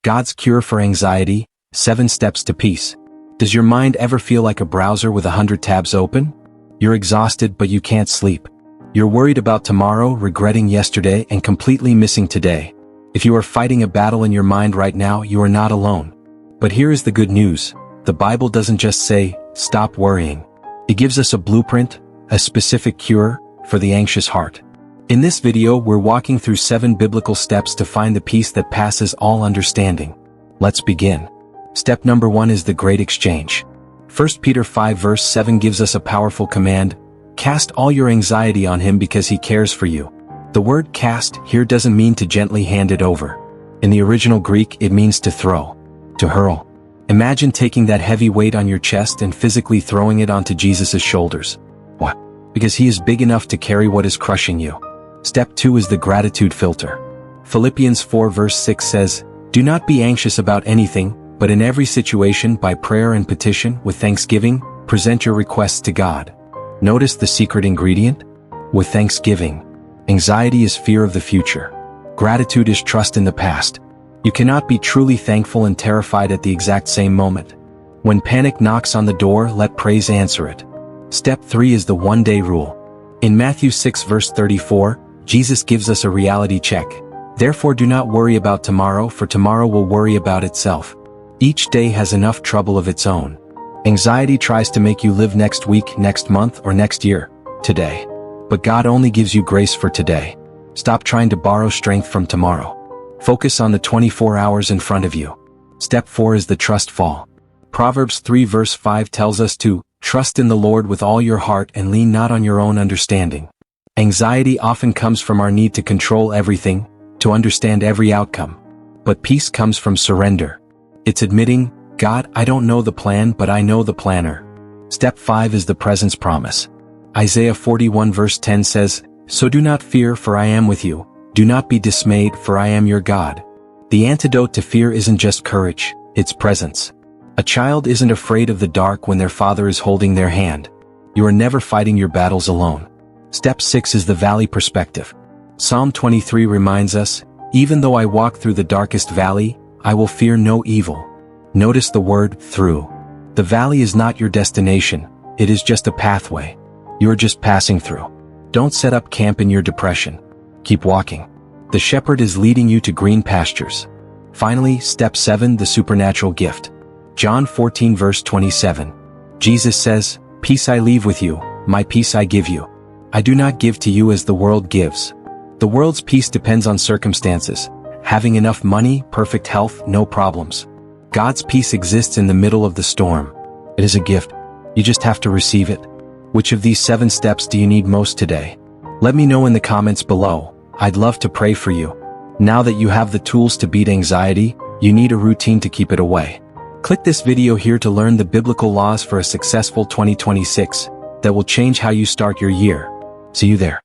God's cure for anxiety, 7 steps to peace. Does your mind ever feel like a browser with 100 tabs open? You're exhausted but you can't sleep. You're worried about tomorrow, regretting yesterday, and completely missing today. If you are fighting a battle in your mind right now, you are not alone. But here is the good news. The Bible doesn't just say, stop worrying. It gives us a blueprint, a specific cure, for the anxious heart. In this video, we're walking through 7 biblical steps to find the peace that passes all understanding. Let's begin. Step number 1 is the great exchange. 1 Peter 5 verse 7 gives us a powerful command: cast all your anxiety on him because he cares for you. The word cast here doesn't mean to gently hand it over. In the original Greek, it means to throw, to hurl. Imagine taking that heavy weight on your chest and physically throwing it onto Jesus' shoulders. What? Because he is big enough to carry what is crushing you. Step 2 is the gratitude filter. Philippians 4 verse 6 says, do not be anxious about anything, but in every situation by prayer and petition with thanksgiving, present your requests to God. Notice the secret ingredient? With thanksgiving. Anxiety is fear of the future. Gratitude is trust in the past. You cannot be truly thankful and terrified at the exact same moment. When panic knocks on the door, let praise answer it. Step 3 is the one-day rule. In Matthew 6 verse 34, Jesus gives us a reality check. Therefore do not worry about tomorrow, for tomorrow will worry about itself. Each day has enough trouble of its own. Anxiety tries to make you live next week, next month, or next year, today. But God only gives you grace for today. Stop trying to borrow strength from tomorrow. Focus on the 24 hours in front of you. Step 4 is the trust fall. Proverbs 3 verse 5 tells us to trust in the Lord with all your heart and lean not on your own understanding. Anxiety often comes from our need to control everything, to understand every outcome. But peace comes from surrender. It's admitting, God, I don't know the plan, but I know the planner. Step 5 is the presence promise. Isaiah 41 verse 10 says, so do not fear, for I am with you. Do not be dismayed, for I am your God. The antidote to fear isn't just courage, it's presence. A child isn't afraid of the dark when their father is holding their hand. You are never fighting your battles alone. Step 6 is the valley perspective. Psalm 23 reminds us, even though I walk through the darkest valley, I will fear no evil. Notice the word through. The valley is not your destination, it is just a pathway. You are just passing through. Don't set up camp in your depression. Keep walking. The shepherd is leading you to green pastures. Finally, step 7, the supernatural gift. John 14 verse 27. Jesus says, peace I leave with you, my peace I give you. I do not give to you as the world gives. The world's peace depends on circumstances. Having enough money, perfect health, no problems. God's peace exists in the middle of the storm. It is a gift. You just have to receive it. Which of these 7 steps do you need most today? Let me know in the comments below. I'd love to pray for you. Now that you have the tools to beat anxiety, you need a routine to keep it away. Click this video here to learn the biblical laws for a successful 2026 that will change how you start your year. See you there.